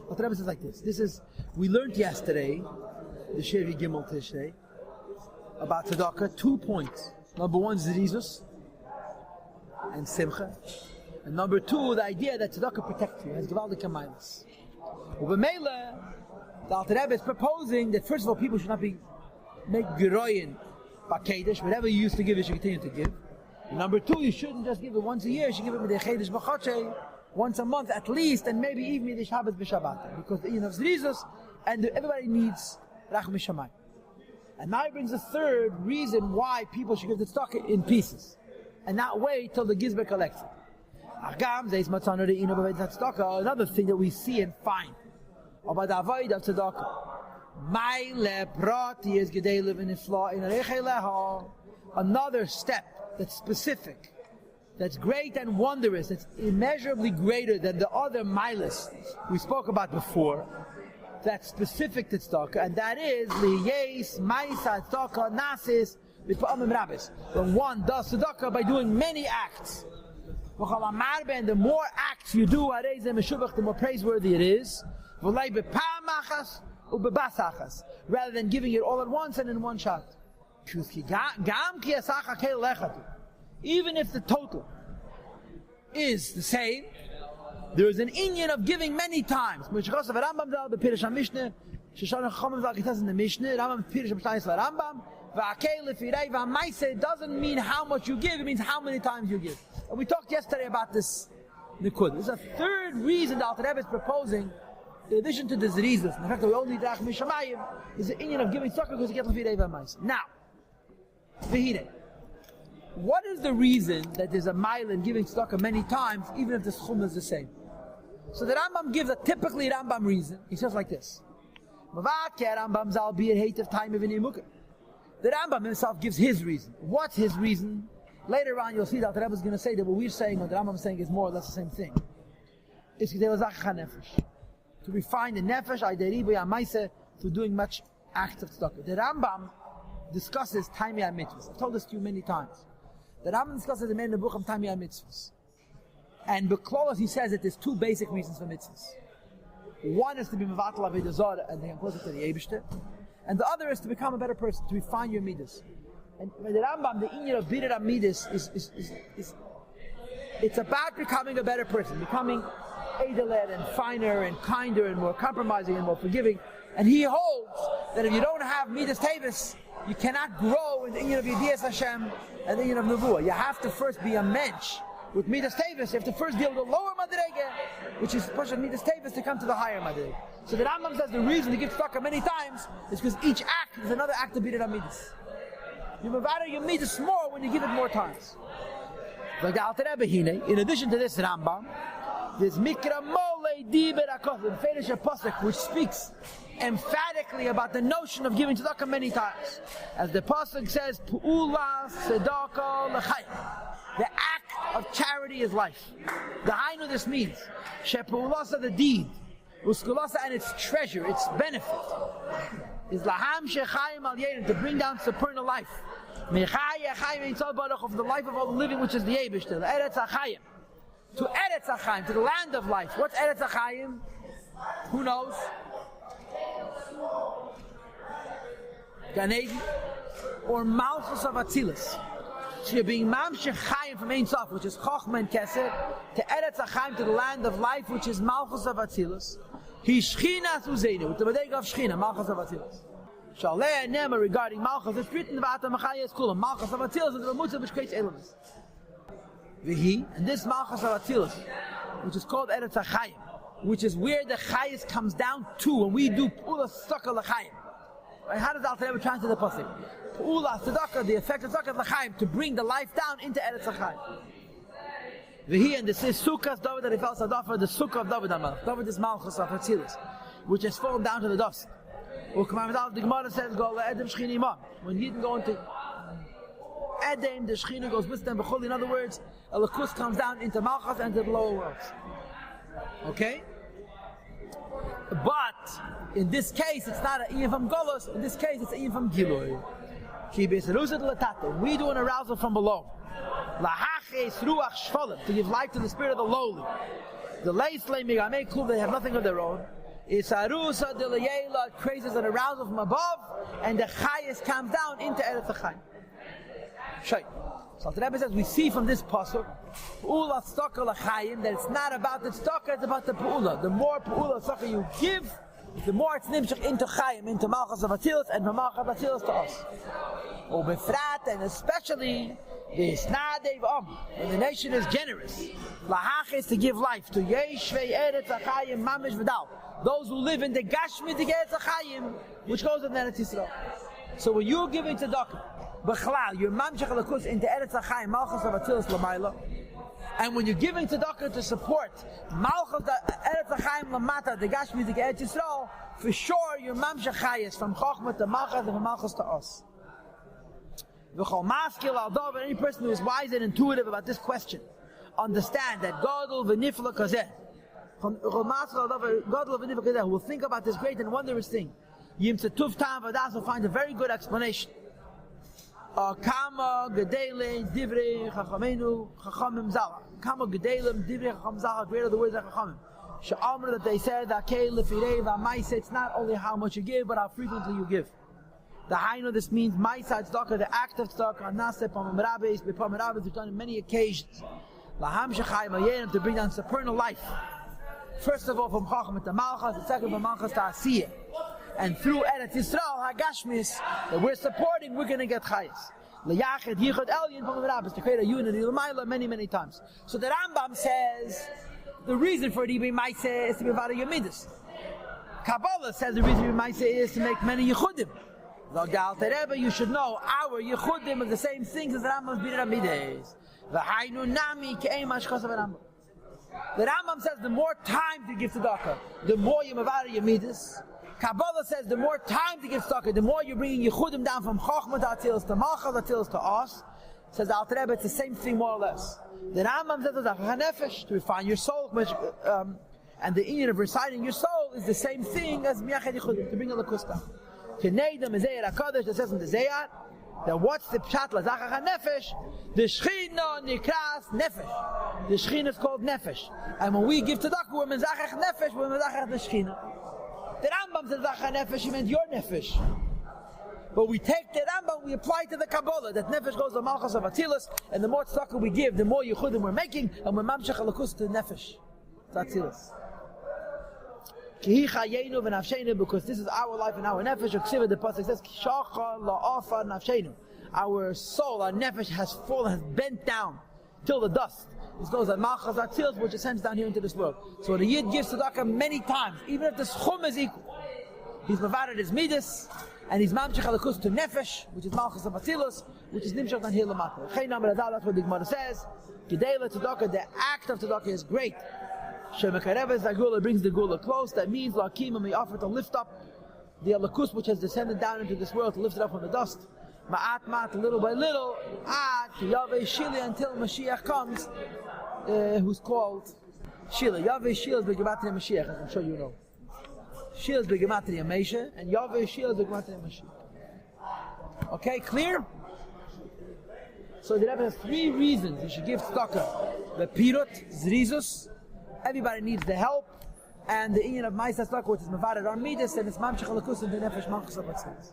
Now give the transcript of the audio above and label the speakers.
Speaker 1: What the Rebbe says like this. We learned yesterday, the Sheri Gimel Tishrei, about tzedakah, 2 points. Number 1, zrizus and simcha. And number 2, the idea that tzedakah protects you, has gewaldige meilas. Ubemela, the Alter Rebbe is proposing that first of all, people should not make geroyin b'kedesh. Whatever you used to give, you should continue to give. And number 2, you shouldn't just give it once a year. You should give it with the chedesh b'chotshei, once a month at least, and maybe even the Shabbos b'Shabbat, because the of zrizus and everybody needs rachum mishamayim. And now he brings a third reason why people should give the tzedakah in pieces and not wait till the gizber collects it. Another thing that we see and find about the avoid of tzedakah. Another step that's specific, that's great and wondrous, that's immeasurably greater than the other milas we spoke about before, that's specific to tzedakah, and that is liyes ma'isa tzedakah nasis b'pa'amim rabbis. When one does tzedakah by doing many acts, and the more acts you do, the more praiseworthy it is, rather than giving it all at once and in one shot. Even if the total is the same, there is an inyan of giving many times. It doesn't mean how much you give, it means how many times you give. And we talked yesterday about this nikud. There's a third reason the Alter Rebbe is proposing, in addition to the zrizas, and the fact that we only need rachum mishamayim, is the inyan of giving tzedakah because you get lefirei v'maisa. Now, v'hinei, what is the reason that there's a mile in giving tzedakah many times, even if the schum is the same? So the Rambam gives a typically Rambam reason. He says like this: the Rambam himself gives his reason. What's his reason? Later on, you'll see that the Rebbe is going to say that what we're saying, what the Rambam is saying, is more or less the same thing. It's to refine the nefesh, through doing much acts of tzedakah. The Rambam discusses Tanya mitzvahs. I've told this to you many times. The Rambam discusses the main book of Tanya mitzvahs. And because he says that there's 2 basic reasons for mitzvahs. One is to be mevatel avodah zarah and to come closer to the Eibishter. And the other is to become a better person, to refine your midas. And by the Rambam, the inyan of bidur midas is it's about becoming a better person, becoming edeler and finer and kinder and more compromising and more forgiving. And he holds that if you don't have midas tevis, you cannot grow in the inyan of Yediyas Hashem and the inyan of Nevuah. You have to first be a mensch with midas tevis. You have to first deal with the lower madrega, which is push of midas tevis, to come to the higher madrega. So the Rambam says the reason to give tzedakah many times is because each act is another act of bidur midas. You mavada your midas more when you give it more times. Like the Alter Rebbe Hine, in addition to this Rambam, there's Mikra Mole Diber Akos, the Fedish Pasuk, which speaks emphatically about the notion of giving tzedakah many times. As the Pasuk says, Pu'ula Tzedakah L'chayim. The act of charity is life. The Hainu this means, Shepu'ulasa the deed, Uskulasa and its treasure, its benefit, is Laham Shechayim Al Yedim, to bring down supernal life. Mechaya Chayim Ein Tzal Baruch, of the life of all the living, which is the Eibishter, the Eretz HaChayim. To Eretz HaChayim, to the land of life. What's Eretz HaChayim? Who knows? Gan Eden, or Malchus of Atzilus. So you're being Mamshech Chayim from Ein Sof, which is Chochma and Keser, to Eretz HaChayim, to the land of life, which is Malchus of Atzilus. He Shechina Zuzenu, with the Badeg of Shechina, Malchus of Atzilus. Shalei Nema regarding Malchus, it's written about the Machayes Kulam. Malchus of Atzilus is the Ramutza which creates elements. Vihi, and this Malchus of Atzilus, which is called Eretz HaChayim, which is where the Chayes comes down to when we do Pula Tzedakah L'Chayim. Right? How does Alter Rebbe translate the pasuk? Pula Tzedakah, the effect of Tzedakah L'Chayim, to bring the life down into Eretz HaChayim. Vihi, and this is Sukkah David that he felt Sadafa, the Sukkah of David HaMelech. David is Malchus of Atzilus, which has fallen down to the dust. The Gemara says, "Go Edem Shechina Imam." When Yidden go into Edem, the Shechina goes with them. In other words, Elikus comes down into Malchus and to the lower worlds. Okay? But in this case, it's not an Iyam from Golos. In this case, it's an Iyam from Giloi. We do an arousal from below. To give life to the spirit of the lowly. The Leis Le Migamei Klub, they have nothing of their own. Isarusa de Layela creates an arousal from above, and the Chayes comes down into Eretz HaChaim. Shay. So the Rebbe says we see from this pasuk, Pu'ula Tzedakah L'Chaim, that it's not about the tzedakah, it's about the Pu'ula. The more Pu'ula tzedakah you give, the more it's nimshach into Chaim, into Malchus of Atilis, and from Malchus of Atilis to us. Ubefrat, and especially the Snadev when the nation is generous, Lahach is to give life to Yeshvei Eretz HaChaim Mamish V'dal, those who live in the Gashmi the Eretz HaChaim, which goes in Eretz Yisrael. So when you're giving tzedakah, B'chalal, you're mamshach alakus into Eretz HaChaim, Malchus of Atilis L'mayla, and when you're giving tzedakah to support Malchus Eretz HaChaim Lamata, the Gashmi the Eretz Yisrael, for sure you're mamshach chayes from Chochmah to Malchus and from Malchus to us. V'chol maskil al davar, any person who is wise and intuitive about this question, understand that Gadol v'nifla kazeh, who will think about this great and wondrous thing, Yim Tzatuf Tam Vadas will find a very good explanation. Kama Gedelim Divrei Chachamenu Chachamim Zala. Kama Gedelim Divrei Chachamim Zala. Great are the words of Chachamim. She'amr, that they said that Kei Lefirei V'Maisa. It's not only how much you give, but how frequently you give. The Hainu, this means Maisa Tzedakah, the act of Tzedakah, Nase Pamim Rabbeis, B'Pamim Rabbeis, we've done in many occasions. Laham Shechayim Ayenim, to bring down supernal life. First of all, from Chacham to Malchus, the second from Malchus to Asiyah. And through Eretz Yisrael, Hagashmis, that we're supporting, we're going to get Chayes. L'yachid, yichud, elyon, from the rabbis, to create a unity, l'mayla, many, many times. So the Rambam says, the reason for it to be Maiseh is to be Vada Yomidus. Kabbalah says the reason to be Maiseh is to make many Yechudim. The Alter Rebbe, you should know, our Yechudim are the same things as the Rambam's Bidei Midas. V'hainu nami ke'em hashchas Rambam. The Rambam says the more time to give tzedakah, the more you mavara your midas. Kabbalah says the more time to give tzedakah, the more you're bringing Yechudim down from Chochmah Atilis to Malchus Atilis to us. Says the Alter Rebbe, it's the same thing more or less. The Rambam says it's a nefesh, to refine your soul, and the inyan of reciting your soul is the same thing as Miyached Yechudim, to bring a lakusta. Keneidem Ezeir HaKadosh, that says in the Zeyat, that what's the pshat lazachach nefesh? The Shechina nikras nefesh. The Shechina is called nefesh, and when we give tzedakah, we're mezachach nefesh, we're mezachach the Shechina. The Rambam says zachach nefesh, he meant your nefesh. But we take the Rambam, we apply to the Kabbalah, that nefesh goes to Malchus of Atilis, and the more tzedakah we give, the more Yechudim we're making, and we're mamshech alakus to nefesh. It's Atilis. Because this is our life and our nefesh. The pasuk says, our soul, our nefesh has fallen, has bent down till the dust. This goes at Malchus Atzilus, which ascends down here into this world. So the Yid gives tzedakah many times, even if the schum is equal. He's mavared his midas, and he's mamshech alakus to nefesh, which is Malchus of Atzilus, which is nimshach down here lamata. That's what the Gemara says. Gedela tzedakah, the act of tzedakah is great. Shemekareves Agula brings the Gula close. That means Lakim, we offer to lift up the alakus which has descended down into this world, to lift it up from the dust. Ma'at mat, little by little, Yaveh Shili, until Mashiach comes, who's called Shila. Yaveh Shila is the Gematria Mashiach, as I'm sure you know. Shila is the Gematria Mesha, and Yaveh Shila is the Gematria Mashiach. Okay, clear? So the Rebbe has 3 reasons you should give tzedakah: the pirut, zrizus. Everybody needs the help, and the inyan of Ma'aseh tzedakah, which is mevared on midas, and it's mamshech alakus and the nefesh malchus of Atzilus.